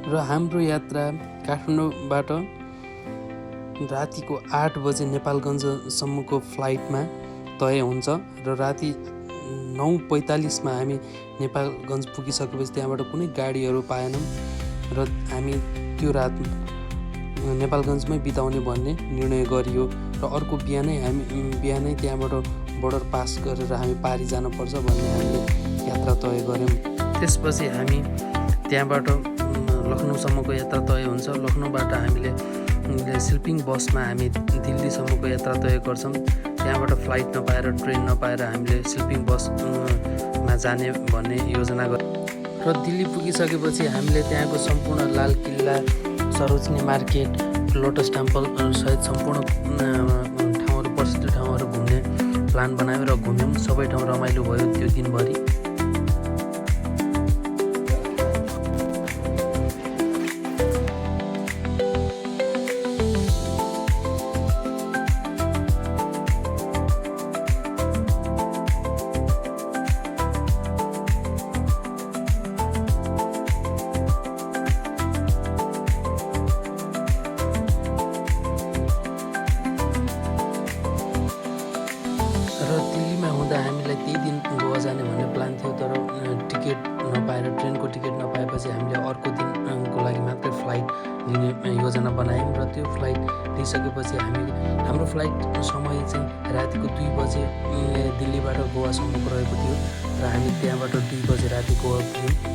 र हाम्रो यात्रा काठमाडौँबाट रातिको 8 बजे नेपालगञ्जसम्मको फ्लाइटमा तय हुन्छ र राति 9:45 हामी नेपालगञ्ज पुगिसकेपछि त्यहाँबाट कुनै गाडीहरू पाएनौँ र हामी त्यो रात नेपालगञ्जमै बिताउने भन्ने निर्णय गरियो र अर्को बिहानै त्यहाँबाट बोर्डर पास गरेर हामी पारी जानुपर्छ भन्ने हामीले यात्रा तय गऱ्यौँ। त्यसपछि हामी त्यहाँबाट लखनऊसम्मको यात्रा तय हुन्छ। लखनऊबाट हामीले स्लिपिङ बसमा हामी दिल्लीसम्मको यात्रा तय गर्छौँ। त्यहाँबाट फ्लाइट नपाएर ट्रेन नपाएर हामीले स्लिपिङ बसमा जाने भन्ने योजना गर्छौँ र दिल्ली पुगिसकेपछि हामीले त्यहाँको सम्पूर्ण लाल किल्ला, सरोजनी मार्केट, लोटस टेम्पल सहित सम्पूर्ण ठाउँहरू, प्रसिद्ध ठाउँहरू घुम्ने प्लान बनायौँ र घुम्यौँ। सबै ठाउँ रमाइलो भयो त्यो दिनभरि। हामीलाई त्यही दिन गोवा जाने भन्ने प्लान थियो, तर टिकट नपाएर, ट्रेनको टिकट नपाएपछि हामीले अर्को दिनको लागि मात्रै फ्लाइट लिने योजना बनायौँ र त्यो फ्लाइट लिइसकेपछि हाम्रो फ्लाइट समय चाहिँ रातिको 2 बजे दिल्लीबाट गोवासम्मको रहेको थियो र हामी त्यहाँबाट 2 बजे राति गोवा पुग्यौँ।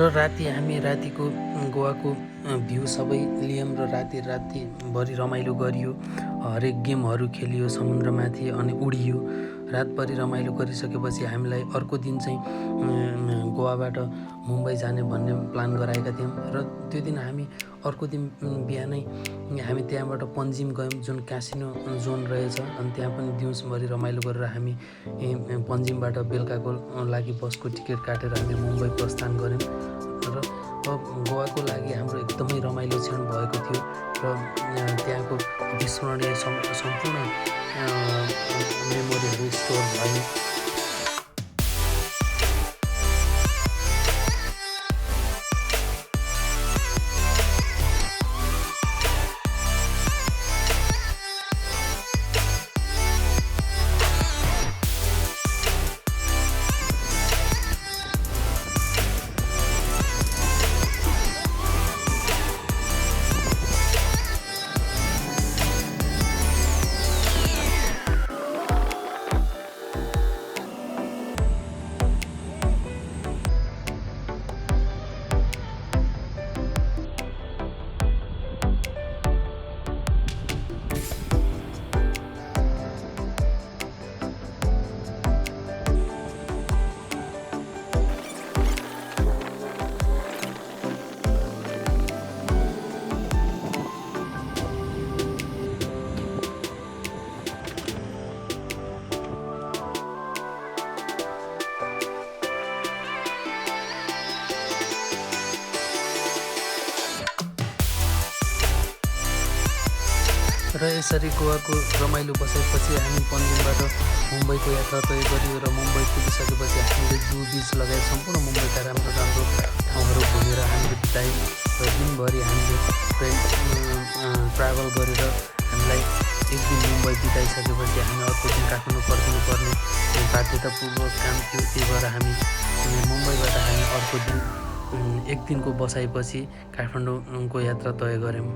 र हामी रातिको गोवाको भ्यू सबै लियौँ र रातिभरि रमाइलो गरियो। हरेक गेमहरू खेलियो समुद्रमाथि अनि उडियो। रातभरि रमाइलो गरिसकेपछि हामीलाई अर्को दिन चाहिँ गोवाबाट मुम्बई जाने भन्ने प्लान गराएका थियौँ र त्यो दिन हामी अर्को दिन बिहानै हामी त्यहाँबाट पन्जिम गयौँ, जुन क्यासिनो जोन रहेछ। अनि त्यहाँ पनि दिउँसभरि रमाइलो गरेर हामी पन्जिमबाट बेलुकाको लागि बसको टिकट काटेर हामी मुम्बई प्रस्थान गऱ्यौँ र गोवाको लागि हाम्रो एकदमै रमाइलो क्षण भएको थियो र त्यहाँको विस्मरणीय सम्पूर्ण मेमोरीहरू स्टोर भयो। र यसरी गोवाको रमाइलो बसाइपछि हामी पन्जिमबाट मुम्बईको यात्रा तय गरियो र मुम्बई पुगिसकेपछि हामीले जू बिच लगायत सम्पूर्ण मुम्बईका राम्रो राम्रो ठाउँहरू घुमेर हामीले बितायौँ र दिनभरि हामीले ट्राभल गरेर हामीलाई एक दिन मुम्बई बिताइसकेपछि हामी अर्को दिन काठमाडौँ फर्किनुपर्ने बाध्यतापूर्वक काम थियो। त्यही भएर हामी मुम्बईबाट हामी अर्को दिन एक दिनको बसाइपछि काठमाडौँको यात्रा तय गऱ्यौँ।